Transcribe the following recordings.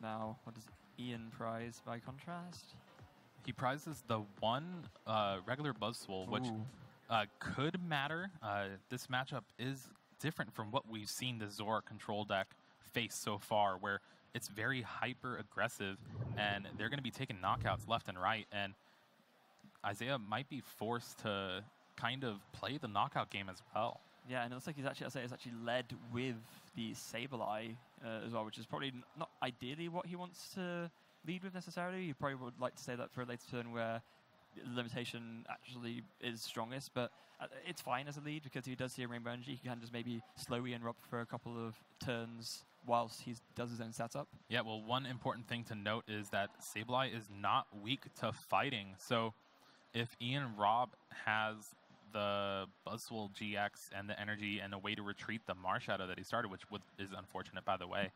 Now, what does Ian prize by contrast? He prizes the one regular Buzzwole, which Ooh. could matter. This matchup is different from what we've seen the Zora control deck face so far, where it's very hyper aggressive, and they're going to be taking knockouts left and right, and Isaiah might be forced to kind of play the knockout game as well. Yeah, and it looks like he's actually led with the Sableye as well, which is probably not ideally what he wants to lead with necessarily. He probably would like to say that for a later turn where the limitation actually is strongest, but it's fine as a lead because if he does see a Rainbow Energy, he can just maybe slow Ian Robb for a couple of turns whilst he does his own setup. Yeah, well, one important thing to note is that Sableye is not weak to fighting, so if Ian Robb has the Buzzwole GX and the energy and a way to retreat the Marshadow that he started, which is unfortunate, by the way,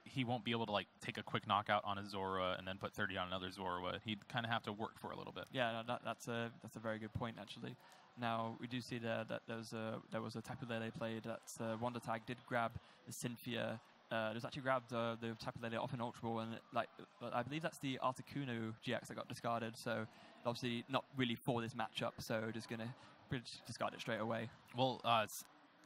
he won't be able to take a quick knockout on a Zora and then put 30 on another Zora. He'd kind of have to work for a little bit. Yeah, no, that's a very good point, actually. Now, we do see there that there was a Tapu Lele played. That Wonder Tag did grab the Cynthia. There's actually grabbed the Tapu Lele off an Ultra Ball, and I believe that's the Articuno GX that got discarded. So obviously not really for this matchup. So just gonna discard it straight away. Well, I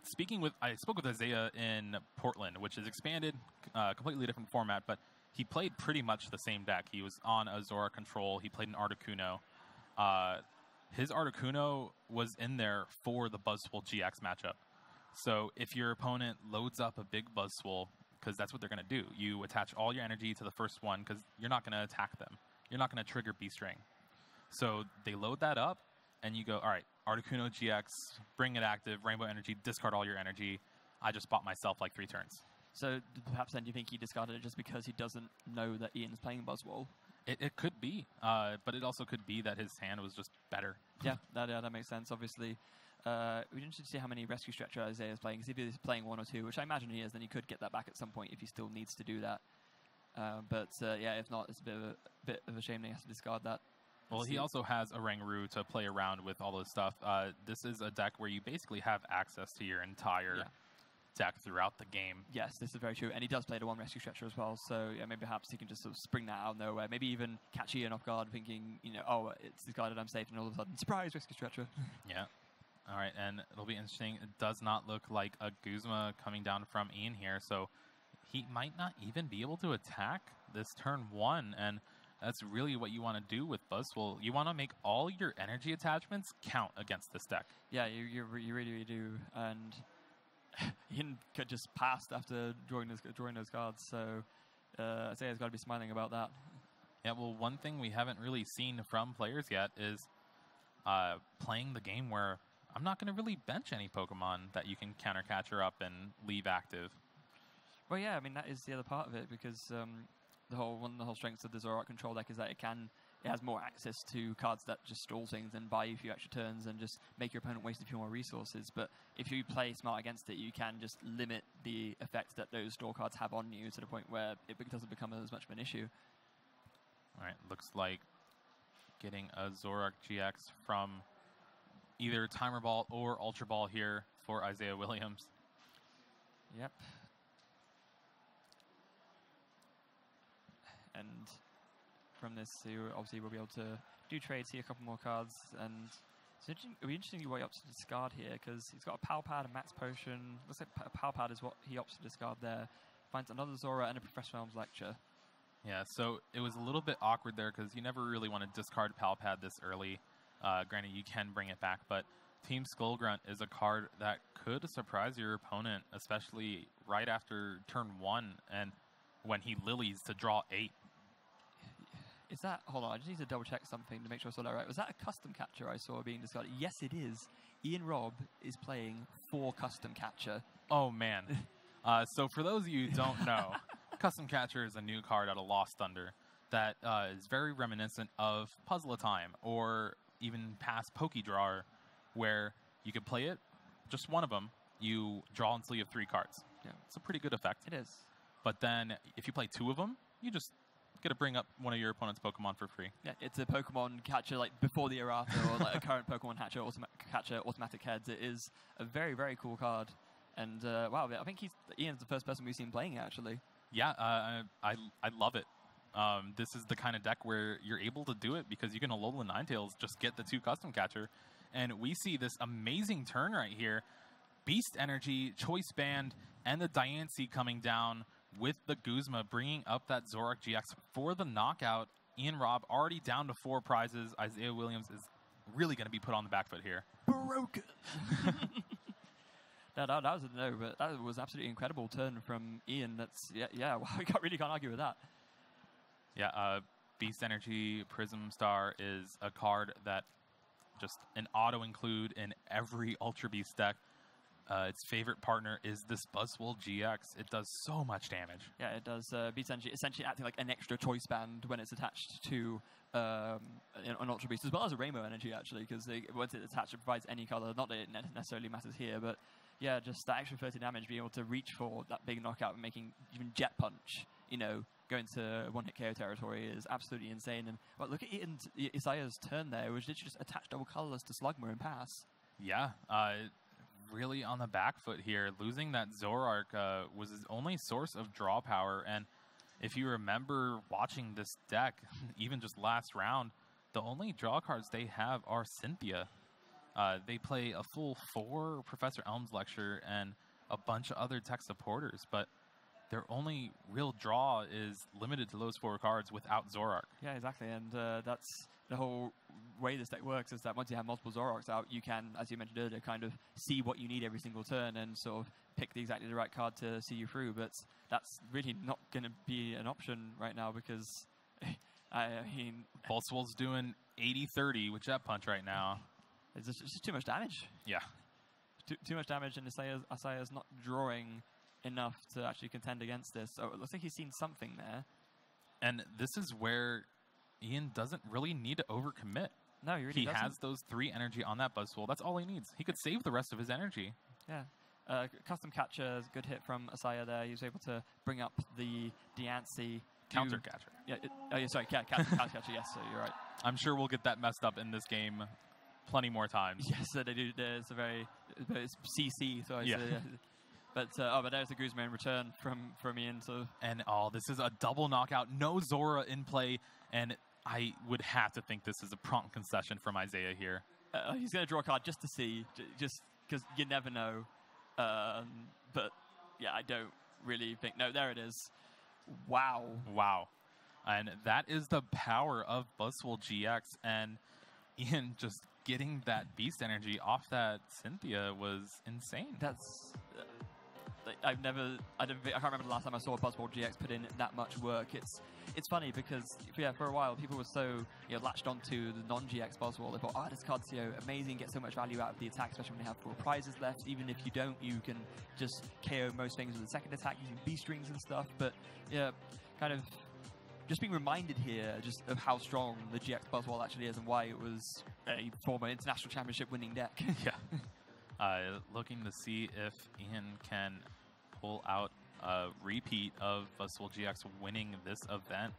spoke with Isaiah in Portland, which is expanded, completely different format, but he played pretty much the same deck. He was on a Zora control. He played an Articuno. His Articuno was in there for the Buzzwole GX matchup. So if your opponent loads up a big Buzzwole, because that's what they're going to do, you attach all your energy to the first one because you're not going to attack them. You're not going to trigger B-String. So they load that up, and you go, all right, Articuno GX, bring it active, Rainbow Energy, discard all your energy. I just bought myself 3 turns. So perhaps then you think he discarded it just because he doesn't know that Ian's playing Buzzwole? It could be, but it also could be that his hand was just better. Yeah, that makes sense, obviously. We're interested to see how many Rescue Stretcher Isaiah is playing, because if he's playing 1 or 2, which I imagine he is, then he could get that back at some point if he still needs to do that. Yeah, if not, it's a bit of a shame that he has to discard that. Well, he also has a Rangaroo to play around with all this stuff. This is a deck where you basically have access to your entire deck throughout the game. Yes, this is very true. And he does play the 1 Rescue Stretcher as well, so yeah, maybe perhaps he can just sort of spring that out of nowhere. Maybe even catch Ian off guard thinking, oh, it's discarded, I'm safe, and all of a sudden, surprise, Rescue Stretcher. Yeah. All right, and it'll be interesting. It does not look like a Guzma coming down from Ian here, so he might not even be able to attack this turn 1, and that's really what you want to do with Buzzwole. You want to make all your energy attachments count against this deck. Yeah, you really do, and Ian could just pass after drawing those cards, so Isaiah's got to be smiling about that. Yeah, well, one thing we haven't really seen from players yet is playing the game where I'm not going to really bench any Pokemon that you can counter catcher up and leave active. Well, yeah, I mean, that is the other part of it, because one of the whole strengths of the Zoroark control deck is that it has more access to cards that just stall things and buy you a few extra turns and just make your opponent waste a few more resources. But if you play smart against it, you can just limit the effects that those store cards have on you to the point where it doesn't become as much of an issue. All right, looks like getting a Zoroark GX from either Timer Ball or Ultra Ball here for Isaiah Williams. Yep. And from this, you obviously will be able to do trades, see a couple more cards, and it'll be interesting what he opts to discard here, because he's got a Power Pad, a Max Potion. Looks like a Power Pad is what he opts to discard there. Finds another Zora and a Professor Elm's Lecture. Yeah, so it was a little bit awkward there, because you never really want to discard Power Pad this early. Granted, you can bring it back, but Team Skullgrunt is a card that could surprise your opponent, especially right after turn 1, and when he lilies to draw 8. Is that... Hold on, I just need to double-check something to make sure I saw that right. Was that a Custom Catcher I saw being discarded? Yes, it is. Ian Robb is playing 4 Custom Catcher. Oh, man. So for those of you who don't know, Custom Catcher is a new card out of Lost Thunder that is very reminiscent of Puzzle Time or even past Pokédrawer, where you could play it, just one of them, you draw until you have 3 cards. Yeah. It's a pretty good effect. It is. But then if you play 2 of them, you just get to bring up one of your opponent's Pokemon for free. Yeah, it's a Pokemon catcher before the errata, or a current Pokemon catcher automatic heads. It is a very, very cool card. And wow, I think Ian's the first person we've seen playing it, actually. Yeah, I love it. This is the kind of deck where you're able to do it because you can Alolan Ninetales, just get the 2 Custom Catcher. And we see this amazing turn right here. Beast Energy, Choice Band, and the Diancie coming down with the Guzma, bringing up that Zoroark GX for the knockout. Ian Robb already down to 4 prizes. Isaiah Williams is really going to be put on the back foot here. Broken. That was but that was absolutely incredible turn from Ian. That's yeah. Wow, we really can't argue with that. Yeah, Beast Energy Prism Star is a card that just an auto include in every Ultra Beast deck. Its favorite partner is this Buzzwole GX. It does so much damage. Yeah, it does. Beast Energy essentially acting like an extra choice band when it's attached to an Ultra Beast, as well as a Rainbow Energy, actually, because once it's attached, it provides any color. Not that it necessarily matters here, but yeah, just that extra 30 damage, being able to reach for that big knockout and making even Jet Punch, going to one-hit KO territory is absolutely insane. And look at Isaiah's turn there. It was literally just attach double colorless to Slugma and pass. Yeah, really on the back foot here. Losing that Zoroark was his only source of draw power. And if you remember watching this deck, even just last round, the only draw cards they have are Cynthia. They play a full 4 Professor Elm's Lecture and a bunch of other tech supporters, but their only real draw is limited to those 4 cards without Zoroark. Yeah, exactly. And that's the whole way this deck works, is that once you have multiple Zoroarks out, you can, as you mentioned earlier, kind of see what you need every single turn and sort of pick exactly the right card to see you through. But that's really not going to be an option right now because, I mean... Buzzwole's doing 80-30 with Jet Punch right now. It's just too much damage. Yeah. Too much damage, and Isaiah's not drawing enough to actually contend against this. So it looks like he's seen something there. And this is where Ian doesn't really need to overcommit. No, he really doesn't. He has those 3 energy on that Buzzwole. That's all he needs. He could save the rest of his energy. Yeah. Custom Catcher is a good hit from Isaiah there. He was able to bring up the Diancie. Counter Catcher. Yeah, sorry, Counter Catcher, yes, so you're right. I'm sure we'll get that messed up in this game plenty more times. Yes, they do. There's a very CC, so I say, yeah. But there's the Guzma in return from Ian. So. And this is a double knockout. No Zora in play, and I would have to think this is a prompt concession from Isaiah here. He's going to draw a card just to see, just because you never know. But yeah, I don't really think. No, there it is. Wow. Wow. And that is the power of Buzzwole GX. And Ian just getting that Beast Energy off that Cynthia was insane. That's... I can't remember the last time I saw Buzzwole GX put in that much work. It's funny because for a while people were so latched onto the non-GX Buzzwole. They thought, this card's amazing, get so much value out of the attack, especially when they have 4 prizes left. Even if you don't, you can just KO most things with the second attack using beast rings and stuff. But yeah, kind of just being reminded here just of how strong the GX Buzzwole actually is and why it was a former international championship winning deck. Yeah. Looking to see if Ian can pull out a repeat of Buzzwole GX winning this event.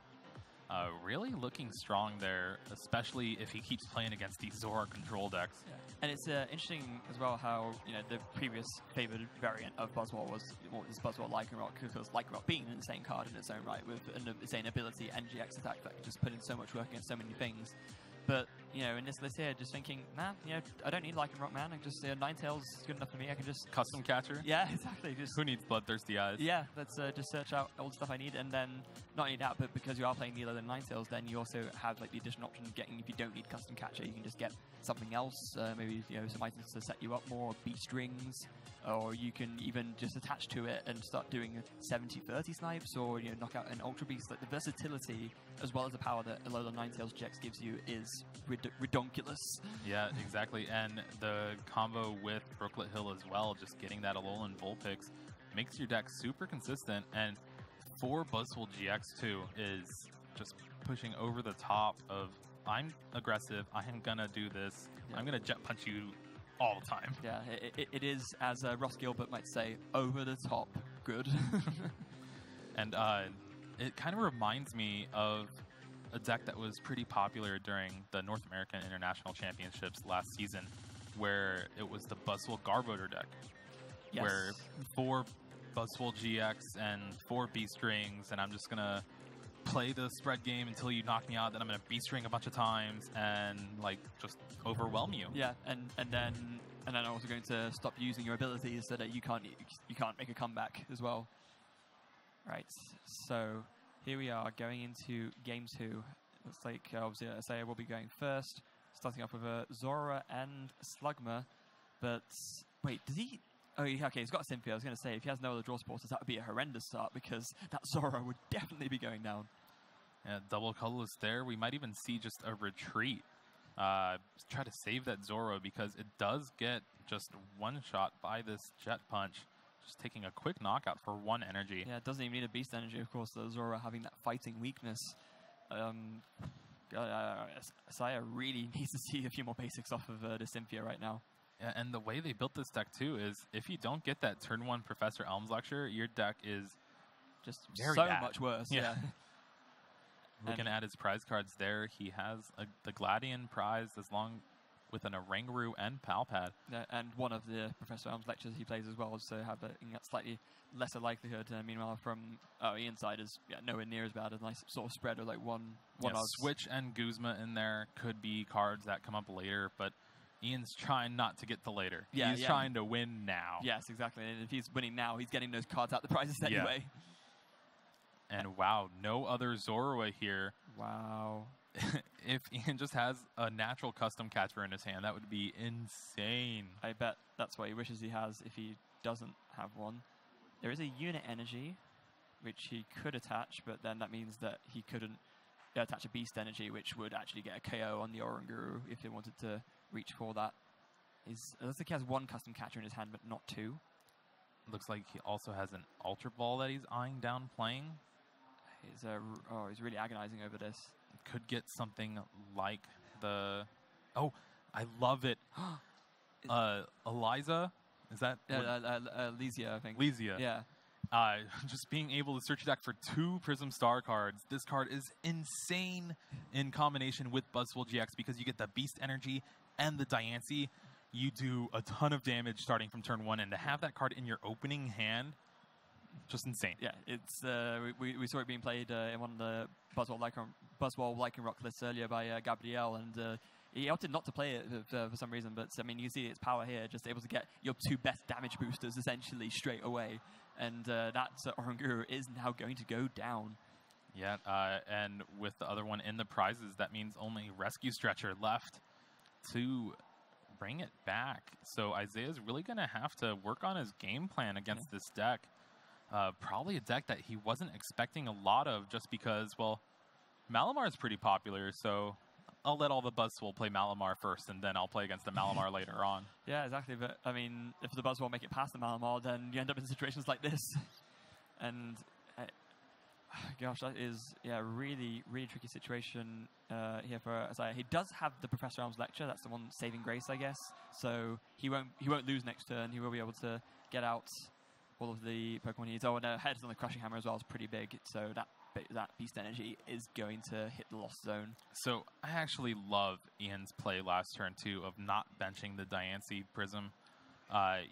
Really looking strong there, especially if he keeps playing against these Zora control decks. Yeah. And it's interesting as well how the previous favored variant of Buzzwole was Buzzwole Lycanroc, because Lycanroc being an insane card in its own right with an insane ability and GX attack that could just put in so much work against so many things. But, in this list here, just thinking, I don't need Lycanroc, man. I just, Ninetales is good enough for me. I can just... Custom Catcher? Yeah, exactly. Who needs Bloodthirsty Eyes? Yeah, let's just search out all the stuff I need, and then, not only that, but because you are playing Nilo and Ninetales, then you also have, the additional option of getting, if you don't need Custom Catcher, you can just get something else, maybe, some items to set you up more, beast rings, or you can even just attach to it and start doing 70-30 snipes, or, knock out an Ultra Beast. The versatility, as well as the power that Alola Ninetales GX gives you, is redonkulous. Yeah, exactly. And the combo with Brooklet Hill as well, just getting that Alolan Vulpix, makes your deck super consistent. And for Buzzwole GX too, is just pushing over the top of, I'm aggressive, I am gonna do this, I'm gonna Jet Punch you all the time. Yeah, it is, as Ross Gilbert might say, over the top good. And it kind of reminds me of a deck that was pretty popular during the North American International Championships last season, where it was the Buzzwole Garbodor deck. Yes. Where for Buzzwole GX and 4 Beast Rings, and I'm just going to play the spread game until you knock me out, then I'm going to Beast Ring a bunch of times and, like, just overwhelm you. Yeah, and then I'm also going to stop using your abilities so that you can't make a comeback as well. Right, so here we are going into game 2. Looks like obviously Isaiah will be going first, starting off with a Zora and Slugma. But wait, does he? Oh, okay, he's got a Cynthia. I was going to say, if he has no other draw supporters, that would be a horrendous start because that Zora would definitely be going down. Yeah, double colorless there. We might even see just a retreat. Try to save that Zora because it does get just one shot by this Jet Punch. Just taking a quick knockout for 1 energy. Yeah, it doesn't even need a beast energy, of course. The Zora having that fighting weakness. Isaiah really needs to see a few more basics off of the Cynthia right now. Yeah, and the way they built this deck too is if you don't get that turn 1 Professor Elms lecture, your deck is just very so bad. much worse. Yeah. Looking at his prize cards there, he has the Gladian prize with an Oranguru and Palpad. Yeah, and one of the Professor Elms lectures he plays as well, so have a slightly lesser likelihood. Meanwhile, from Ian's side is nowhere near as bad. A nice sort of spread of like one odds. Switch and Guzma in there could be cards that come up later, but Ian's trying not to get to later. He's trying to win now. Yes, exactly. And if he's winning now, he's getting those cards out the prizes anyway. And wow, no other Zorua here. Wow. If Ian just has a natural custom catcher in his hand, that would be insane. I bet that's what he wishes he has if he doesn't have one. There is a unit energy, which he could attach, but then that means that he couldn't attach a beast energy, which would actually get a KO on the Oranguru if they wanted to reach for that. It looks like he has 1 custom catcher in his hand, but not 2. Looks like he also has an Ultra Ball that he's eyeing down playing. He's really agonizing over this. Could get something like the... Oh, I love it. Eliza? Is that... Lysia, I think. Lysia. Yeah. Just being able to search your deck for 2 Prism Star cards. This card is insane in combination with Buzzwole GX because you get the Beast Energy and the Diancie. You do a ton of damage starting from turn 1, and to have that card in your opening hand, just insane. Yeah, it's we saw it being played in one of the Buzzwole Lycanroc lists earlier by Gabriel, and he opted not to play it for some reason. But I mean, you see its power here, just able to get your 2 best damage boosters essentially straight away, and that Oranguru is now going to go down. Yeah, and with the other one in the prizes, that means only Rescue Stretcher left to bring it back. So Isaiah's really going to have to work on his game plan against this deck. Probably a deck that he wasn't expecting a lot of just because, well, Malamar is pretty popular, so I'll let all the Buzzwole play Malamar first, and then I'll play against the Malamar later on. Yeah, exactly. But, I mean, if the Buzzwole make it past the Malamar, then you end up in situations like this. And, gosh, that is, really, really tricky situation here for Isaiah. He does have the Professor Elms lecture. That's the one saving grace, I guess. So he won't lose next turn. He will be able to get out all of the Pokemon he needs. Oh, and Heads on the Crushing Hammer as well is pretty big. So that Beast Energy is going to hit the Lost Zone. So I actually love Ian's play last turn, too, of not benching the Diancie Prism.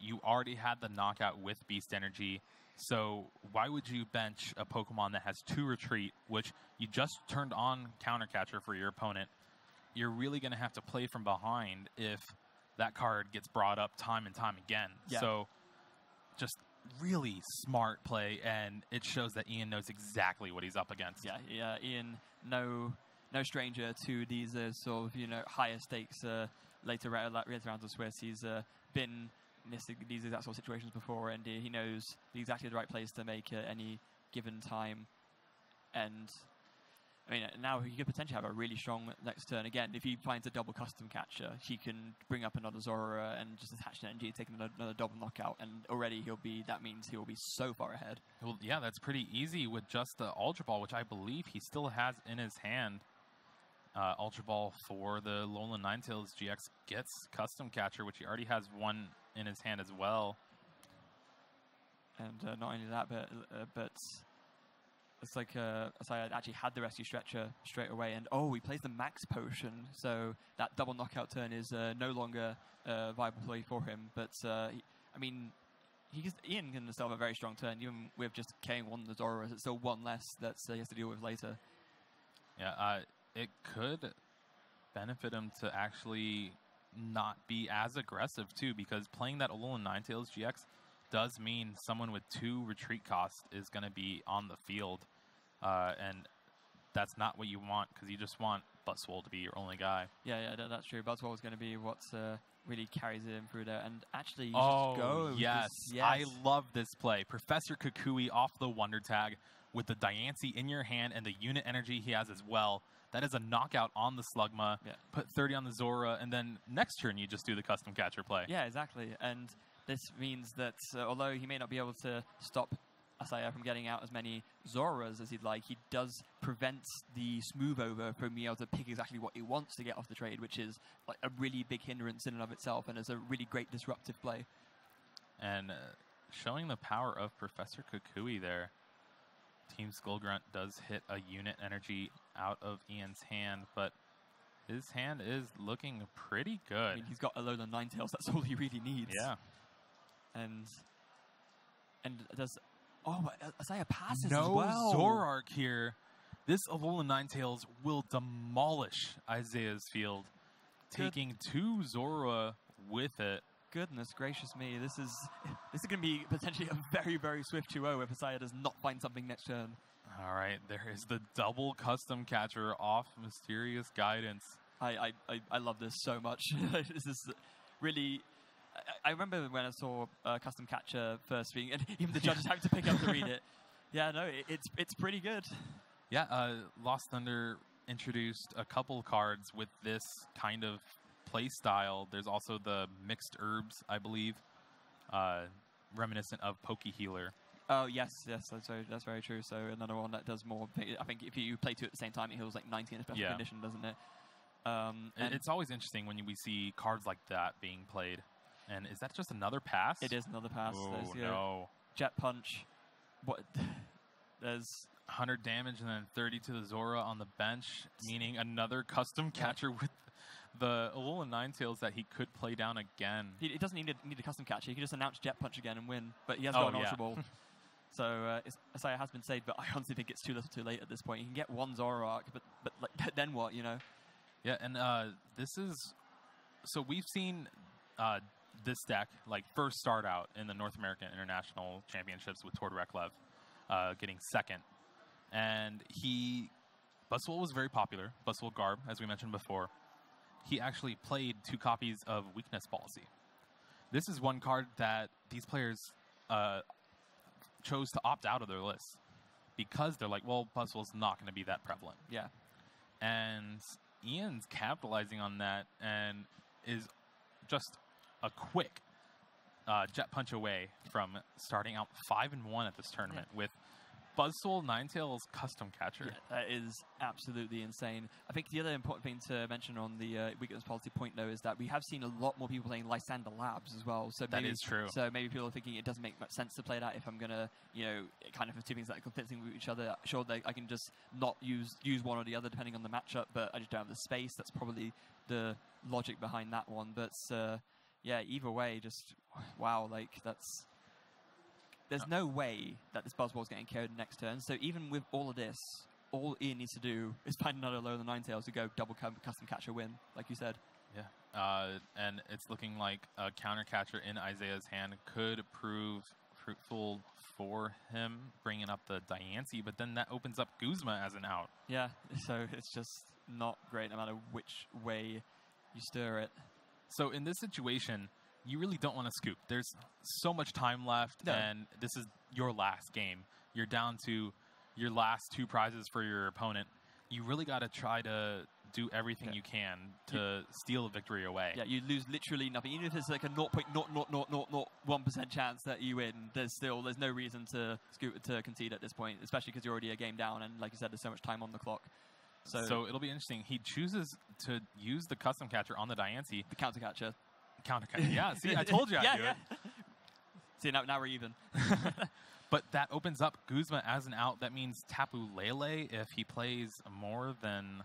You already had the knockout with Beast Energy. So why would you bench a Pokemon that has 2 Retreat, which you just turned on Counter Catcher for your opponent? You're really going to have to play from behind if that card gets brought up time and time again. Yeah. So just really smart play, and it shows that Ian knows exactly what he's up against. Yeah, Ian, no stranger to these sort of higher stakes later rounds of Swiss. He's been in these exact sort of situations before, and he knows exactly the right plays to make at any given time. And I mean, now he could potentially have a really strong next turn. Again, if he finds a double custom catcher, he can bring up another Zora and just attach an energy, take another double knockout, and already that means he will be so far ahead. Well, yeah, that's pretty easy with just the Ultra Ball, which I believe he still has in his hand. Ultra Ball for the Alolan Ninetales GX gets custom catcher, which he already has 1 in his hand as well. And not only that, but it's like Isaiah actually had the Rescue Stretcher straight away, and he plays the Max Potion, so that double knockout turn is no longer a viable play for him. But I mean, Ian can still have a very strong turn, even with just K-ing one of the Zora. It's still one less that he has to deal with later. Yeah, it could benefit him to actually not be as aggressive too, because playing that Alolan Ninetales GX does mean someone with 2 retreat cost is going to be on the field, and that's not what you want, because you just want Buzzwole to be your only guy. Yeah, that's true. Buzzwole is going to be what really carries him through there, and actually you just go. Yes. I love this play. Professor Kukui off the Wonder Tag with the Diancie in your hand and the unit energy he has as well. That is a knockout on the Slugma. Yeah. Put 30 on the Zora, and then next turn you just do the custom catcher play. Yeah, exactly. And this means that although he may not be able to stop Asaya from getting out as many Zoras as he'd like, he does prevent the smooth over from being able to pick exactly what he wants to get off the trade, which is like a really big hindrance in and of itself, and is a really great disruptive play. And showing the power of Professor Kukui there. Team Skullgrunt does hit a unit energy out of Ian's hand, but his hand is looking pretty good. I mean, he's got Alolan Ninetales. That's all he really needs. Yeah. And does... Oh, Asaya passes no as well. Zoroark here. This Alolan Ninetales will demolish Isaiah's field, taking 2 Zora with it. Goodness gracious me, this is going to be potentially a very, very swift 2-0 if Asaya does not find something next turn. All right, there is the double custom catcher off Mysterious Guidance. I love this so much. This is really... I remember when I saw custom catcher first being... And even the judges having to pick up to read it. Yeah, no, it's pretty good. Yeah, Lost Thunder introduced a couple cards with this kind of play style. There's also the mixed herbs, I believe, reminiscent of Poke Healer. Oh yes, that's very true. So another one that does more. I think if you play 2 at the same time, it heals like 90 in a special condition, doesn't it? And it's always interesting when we see cards like that being played. And is that just another pass? It is another pass. Oh, there's, no. Jet Punch. What? There's 100 damage and then 30 to the Zora on the bench, meaning another custom catcher with the Alolan Ninetales that he could play down again. He doesn't need a custom catcher. He can just announce Jet Punch again and win. But he has got an Ultra Ball. So Asaya has been saved, but I honestly think it's too little too late at this point. You can get 1 Zoroark, but like, then what, you know? Yeah, and this is... So we've seen this deck like first start out in the North American International Championships with Tord Reklev getting 2nd. And Buzzwole was very popular. Buzzwole Garb, as we mentioned before. He actually played 2 copies of Weakness Policy. This is one card that these players chose to opt out of their list because they're like, well, Buzzwole's not going to be that prevalent. Yeah. And Ian's capitalizing on that and is just a quick Jet Punch away from starting out 5-1 at this tournament with Buzzwole Ninetales custom catcher. Yeah, that is absolutely insane. I think the other important thing to mention on the Weakness Policy point, though, is that we have seen a lot more people playing Lysander Labs as well. So that is true. So maybe people are thinking it doesn't make much sense to play that if I'm going to, kind of have 2 things that are conflicting with each other. Sure, I can just not use one or the other depending on the matchup, but I just don't have the space. That's probably the logic behind that one. But yeah, either way, just wow, like that's... There's no way that this Buzzwole's getting carried next turn. So even with all of this, all Ian needs to do is find another Alolan Ninetales to go double custom catcher win, like you said. Yeah, and it's looking like a counter catcher in Isaiah's hand could prove fruitful for him, bringing up the Diancie, but then that opens up Guzma as an out. Yeah, so it's just not great no matter which way you stir it. So in this situation, you really don't want to scoop. There's so much time left, and this is your last game. You're down to your last 2 prizes for your opponent. You really got to try to do everything you can to steal a victory away. Yeah, you lose literally nothing. Even if it's like a 0.00001% chance that you win, there's no reason to concede at this point, especially because you're already a game down, and like you said, there's so much time on the clock. So it'll be interesting. He chooses to use the custom catcher on the Diancie. The counter catcher. Yeah, see, I told you I'd do it. See, now we're even. But that opens up Guzma as an out. That means Tapu Lele, if he plays more than...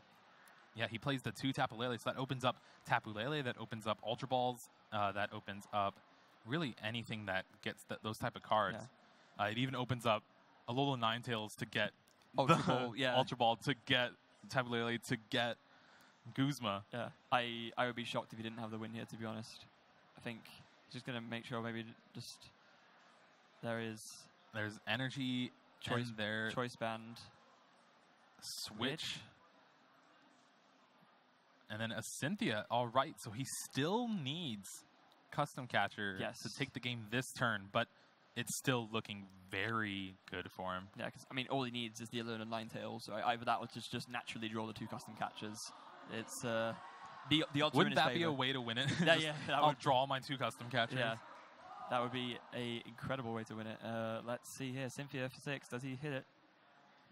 Yeah, he plays the 2 Tapu Lele, so that opens up Tapu Lele, that opens up Ultra Balls, that opens up really anything that gets those type of cards. It even opens up Alola Ninetales to get Ultra Ball, Ultra Ball to get Tapu Lele to get Guzma. Yeah, I would be shocked if he didn't have the win here, to be honest. I think he's just going to make sure maybe just there's energy choice there. Choice band. Switch. And then a Cynthia. All right, so he still needs Custom Catcher to take the game this turn, but it's still looking very good for him. Yeah, because, I mean, all he needs is the Alola Ninetales. So either that or just naturally draw the 2 Custom Catchers. It's the odds Wouldn't that favor. be a way to win it? Yeah, I'll draw my 2 Custom Catchers. Yeah, that would be an incredible way to win it. Let's see here. Cynthia for 6. Does he hit it?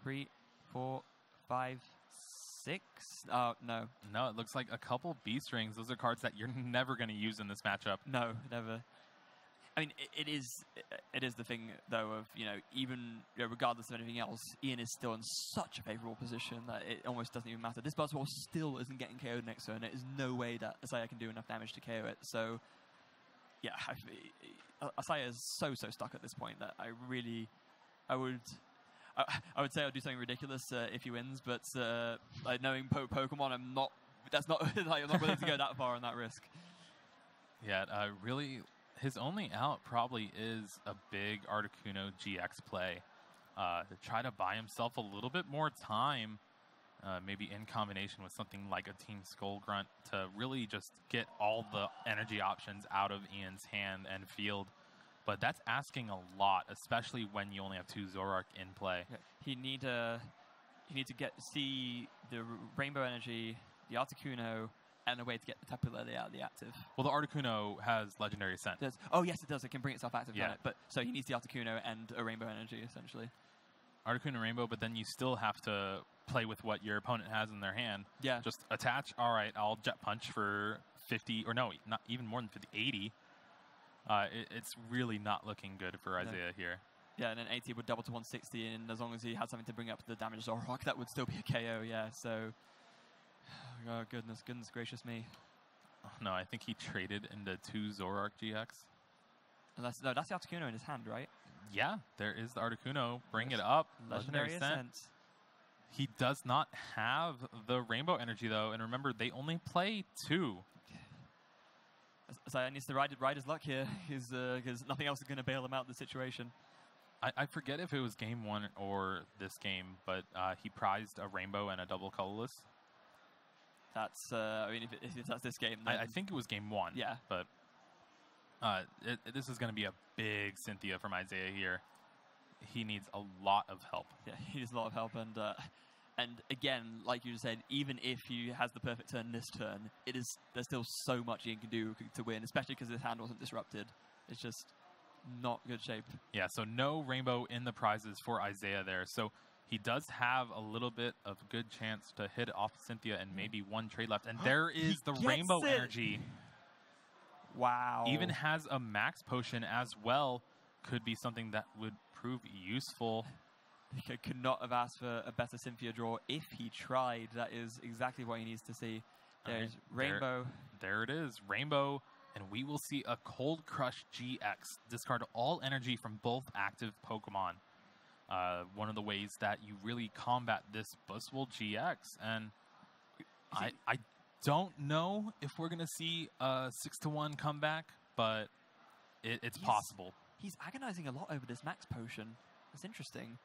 3, 4, 5, 6? Oh, no. No, it looks like a couple B-Strings. Those are cards that you're never going to use in this matchup. No, never. I mean, it is the thing, though, of, even regardless of anything else, Ian is still in such a favourable position that it almost doesn't even matter. This Buzzwole still isn't getting KO'd next turn. There is no way that Asaya can do enough damage to KO it. So, yeah, Asaya is so stuck at this point that I would say I'll do something ridiculous if he wins, but knowing Pokemon, I'm not willing to go that far on that risk. Yeah, really, his only out probably is a big Articuno GX play to try to buy himself a little bit more time, maybe in combination with something like a Team Skull Grunt to really just get all the energy options out of Ian's hand and field. But that's asking a lot, especially when you only have 2 Zoroark in play. Yeah. You need to see the Rainbow Energy, the Articuno, and a way to get the Tapu Lele out of the active. Well, the Articuno has Legendary Ascent. Oh, yes, it does. It can bring itself active, yeah. But so he needs the Articuno and a Rainbow Energy, essentially. Articuno Rainbow, but then you still have to play with what your opponent has in their hand. Yeah. Just attach. All right, I'll Jet Punch for 50, or no, not even more than 50, 80. It's really not looking good for Isaiah here. Yeah, and then 80 would double to 160, and as long as he had something to bring up the damage Zoroark, that would still be a KO, yeah, so... Oh, goodness gracious me. Oh, no, I think he traded into 2 Zoroark GX. That's the Articuno in his hand, right? Yeah, there is the Articuno. Bring it up. Legendary Ascent. He does not have the Rainbow Energy, though, and remember, they only play 2. So he needs to ride his luck here, because nothing else is going to bail him out of the situation. I forget if it was game 1 or this game, but he prized a Rainbow and a double colorless. That's, I mean, if that's this game, then... I think it was game 1. Yeah. But this is going to be a big Cynthia from Isaiah here. He needs a lot of help. Yeah, he needs a lot of help, and again, like you said, even if he has the perfect turn this turn, there's still so much Ian can do to win, especially because his hand wasn't disrupted. It's just not good shape. Yeah, so no Rainbow in the prizes for Isaiah there. So he does have a little bit of good chance to hit off Cynthia and maybe 1 trade left. And there is the Rainbow Energy. Wow. Even has a Max Potion as well. Could be something that would prove useful. He could not have asked for a better Cynthia draw if he tried. That is exactly what he needs to see. There's Rainbow. There it is. Rainbow. And we will see a Cold Crush GX. Discard all energy from both active Pokemon. One of the ways that you really combat this Buzzwole GX. And I don't know if we're going to see a 6-1 comeback, but it's possible. He's agonizing a lot over this Max Potion. That's interesting.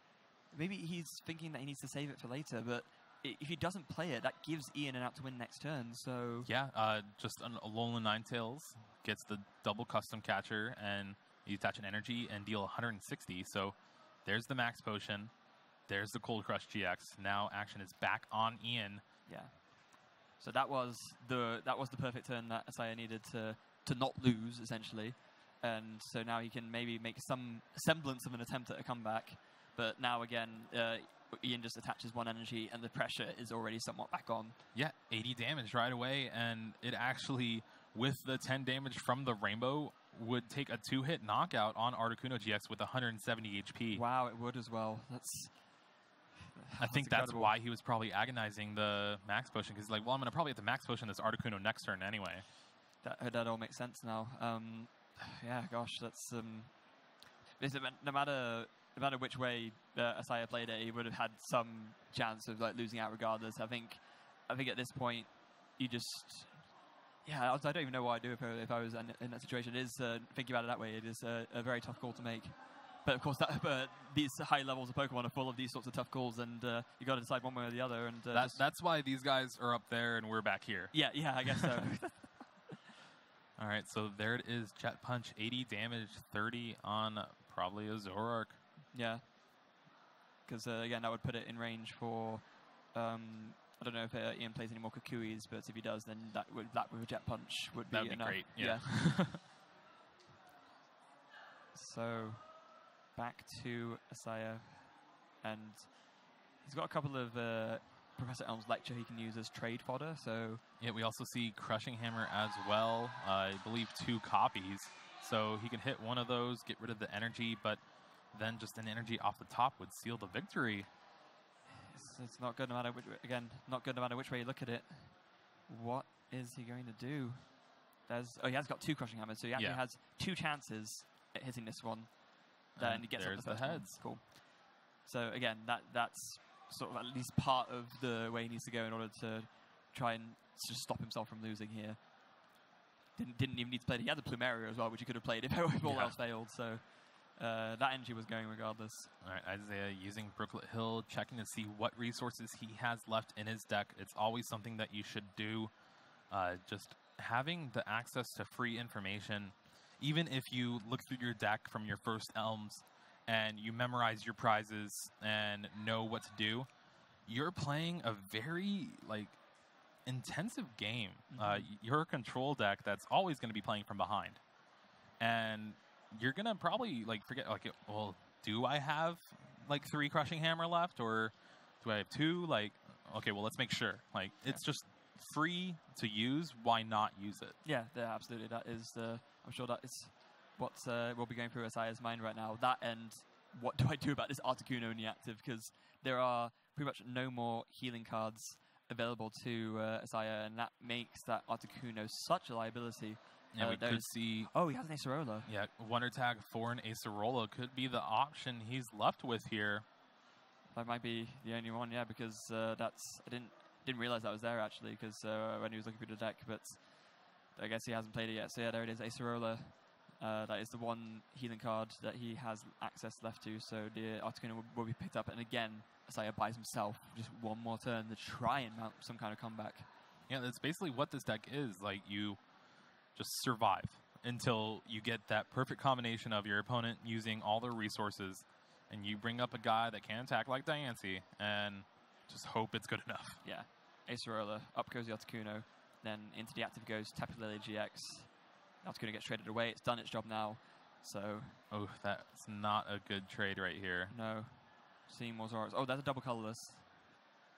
Maybe he's thinking that he needs to save it for later, but if he doesn't play it, that gives Ian an out to win next turn, so... Yeah, just an Alolan Ninetales gets the double Custom Catcher, and you attach an energy and deal 160, so there's the Max Potion, there's the Cold Crush GX. Now action is back on Ian. Yeah. So that was the perfect turn that Asaya needed to not lose, essentially. And so now he can maybe make some semblance of an attempt at a comeback. But now, again, Ian just attaches 1 energy, and the pressure is already somewhat back on. Yeah, 80 damage right away, and it actually, with the 10 damage from the Rainbow, would take a 2-hit knockout on Articuno GX with 170 HP. Wow, it would as well. I think that's why he was probably agonizing the Max Potion, because he's like, well, I'm going to probably hit the Max Potion this Articuno next turn anyway. That all makes sense now. Yeah, gosh, that's no matter which way Isaiah played it, he would have had some chance of like losing out regardless. I think at this point, you just I don't even know what I'd do if I was in that situation. It is thinking about it that way. It is a very tough call to make. But of course, these high levels of Pokemon are full of these sorts of tough calls, and you got to decide one way or the other. And that's why these guys are up there and we're back here. Yeah, I guess so. All right, so there it is. Jet Punch, 80 damage, 30 on probably a Zoroark. Yeah, because again, that would put it in range for. I don't know if Ian plays any more Kukuis, but if he does, then that with a Jet Punch would be That'd be enough. great. Yeah. So, back to Isaiah, and he's got a couple of Professor Elm's lecture he can use as trade fodder. So yeah, we also see Crushing Hammer as well. I believe 2 copies, so he can hit one of those, get rid of the energy, but then just an energy off the top would seal the victory. It's not good no matter not good no matter which way you look at it. What is he going to do? He has got 2 Crushing Hammers, so he actually has 2 chances at hitting this one. Then he gets up the heads. Cool. So again, that's sort of at least part of the way he needs to go in order to try and just stop himself from losing here. Didn't even need to play it. He had the Plumeria as well, which he could have played if all else failed. So that energy was going regardless. All right, Isaiah using Brooklet Hill, checking to see what resources he has left in his deck. It's always something that you should do. Just having the access to free information, even if you look through your deck from your first Elms and you memorize your prizes and know what to do, you're playing a very intensive game. You're a control deck that's always going to be playing from behind, and you're gonna probably forget well, do I have 3 Crushing Hammer left, or do I have 2? Okay, well, let's make sure. It's just free to use. Why not use it? Yeah, absolutely. That is I'm sure that is what will be going through Isaiah's mind right now. That, and what do I do about this Articuno in the active? Because there are pretty much no more healing cards available to Isaiah, and that makes that Articuno such a liability. Yeah, we could see... Oh, he has an Acerola. Yeah, Wonder Tag for an Acerola could be the option he's left with here. That might be the only one, yeah, because I didn't realize that was there, actually, because when he was looking through the deck, but I guess he hasn't played it yet. So yeah, there it is, Acerola. That is the one healing card that he has access left to, so the Articuno will be picked up. And again, Isaiah buys himself just one more turn to try and mount some kind of comeback. Yeah, that's basically what this deck is. You just survive until you get that perfect combination of your opponent using all their resources, and you bring up a guy that can attack like Diancie, and just hope it's good enough. Yeah, Acerola, up goes the Articuno, then into the active goes Tapu Lele GX. Articuno gets traded away. It's done its job now. So. Oh, that's not a good trade right here. No. Seeing more Zoras. Oh, that's a double colorless.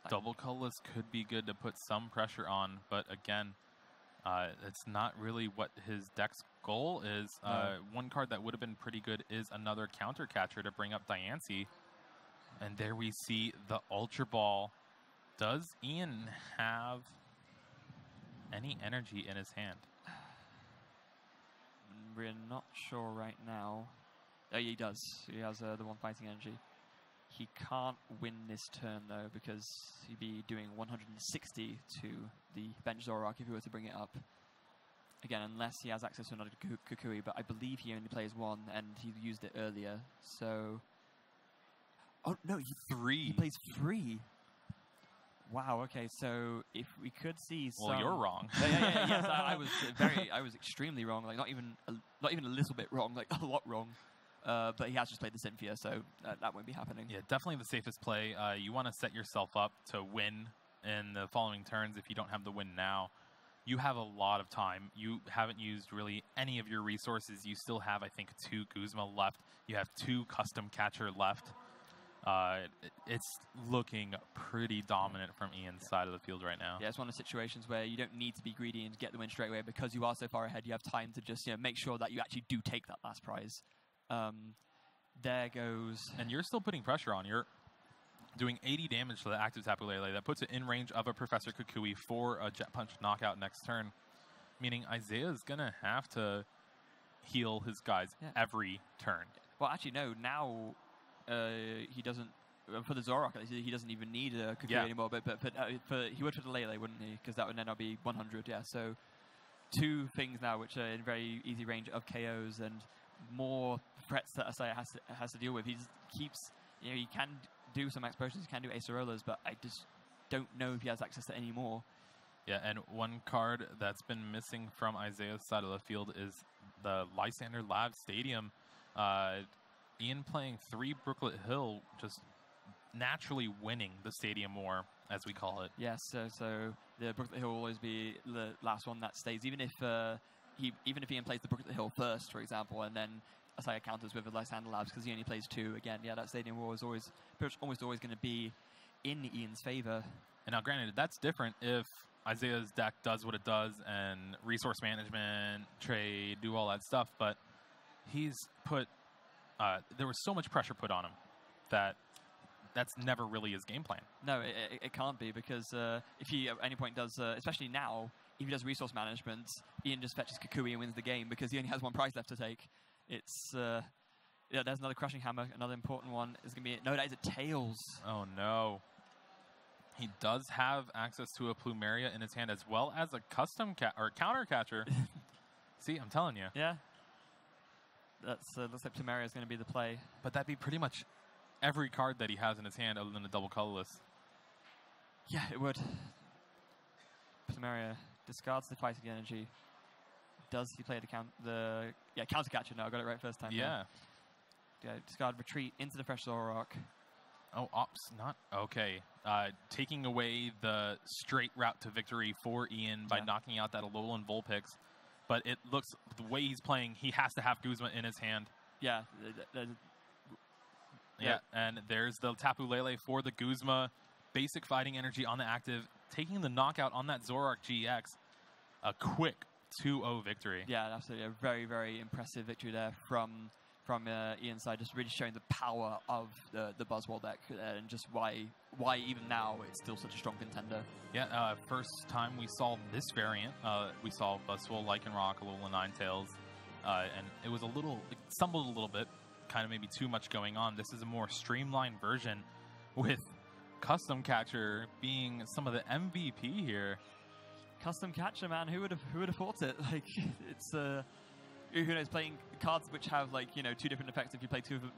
Double colorless could be good to put some pressure on, but again, it's not really what his deck's goal is. No. One card that would have been pretty good is another counter catcher to bring up Diancie. And there we see the Ultra Ball. Does Ian have any energy in his hand? We're not sure right now. Oh, he does. He has the one fighting energy. He can't win this turn, though, because he'd be doing 160 to the bench Zoroark if he were to bring it up. Again, unless he has access to another Kukui, but I believe he only plays 1, and he used it earlier, so... Oh, no, 3. He plays 3. Wow, okay, so if we could see some... Well, you're wrong. Yes, I was extremely wrong, not even a little bit wrong, a lot wrong. But he has just played the Cynthia, so that won't be happening. Yeah, definitely the safest play. You want to set yourself up to win in the following turns if you don't have the win now. You have a lot of time. You haven't used really any of your resources. You still have, I think, 2 Guzma left. You have 2 custom catcher left. It's looking pretty dominant from Ian's side of the field right now. Yeah, it's one of the situations where you don't need to be greedy and get the win straight away because you are so far ahead. You have time to just make sure that you actually do take that last prize. There goes... And you're still putting pressure on. You're doing 80 damage to the active Tapu Lele. That puts it in range of a Professor Kukui for a Jet Punch knockout next turn. Meaning Isaiah's going to have to heal his guys every turn. Well, actually, no. Now he doesn't. For the Zoroark, he doesn't even need a Kukui anymore. But he would for the Lele, wouldn't he? Because that would then be 100. Yeah. So 2 things now, which are in very easy range of KOs and more threats that Asaya has to deal with. He just keeps. He can do some explosions, he can do Acerolas, but I just don't know if he has access to any more. Yeah, and one card that's been missing from Isaiah's side of the field is the Lysander Lab Stadium. Ian playing 3 Brooklet Hill, just naturally winning the Stadium War, as we call it. Yes, so the Brooklet Hill will always be the last one that stays, even if Ian plays the Brooklet Hill first, for example, and then Asaya counters with the Lysander Labs because he only plays 2. Again, that Stadium War is almost always going to be in Ian's favor. And now, granted, that's different if Isaiah's deck does what it does and resource management, trade, do all that stuff. But he's put there was so much pressure put on him that's never really his game plan. No, it can't be, because if he at any point does, especially now, if he does resource management, Ian just fetches Kukui and wins the game because he only has 1 prize left to take. It's there's another Crushing Hammer, another important one. Is going to be no, that is a Tails. Oh no. He does have access to a Plumeria in his hand, as well as a custom counter catcher. See, I'm telling you. Yeah. That's looks like Plumeria is going to be the play. But that'd be pretty much every card that he has in his hand, other than a double colorless. Yeah, it would. Plumeria discards the fighting energy. Does he play the counter catcher? No, I got it right first time. Yeah. Discard retreat into the fresh Zoroark. Oh, ops, not okay. Taking away the straight route to victory for Ian by knocking out that Alolan Vulpix. But it looks, the way he's playing, he has to have Guzma in his hand. Yeah. Yeah, and there's the Tapu Lele for the Guzma. Basic fighting energy on the active. Taking the knockout on that Zoroark GX. A quick 2-0 victory. Yeah, absolutely. A very, very impressive victory there from Ian's side. Just really showing the power of the Buzzwole deck and just why even now it's still such a strong contender. Yeah, first time we saw this variant, we saw Buzzwole, Lycanroc, Alolan Ninetales, and it was it stumbled a little bit, kind of maybe too much going on. This is a more streamlined version with Custom Catcher being some of the MVP here. Custom Catcher, man, who would have thought it? Like, it's who knows, playing cards which have 2 different effects if you play 2 of them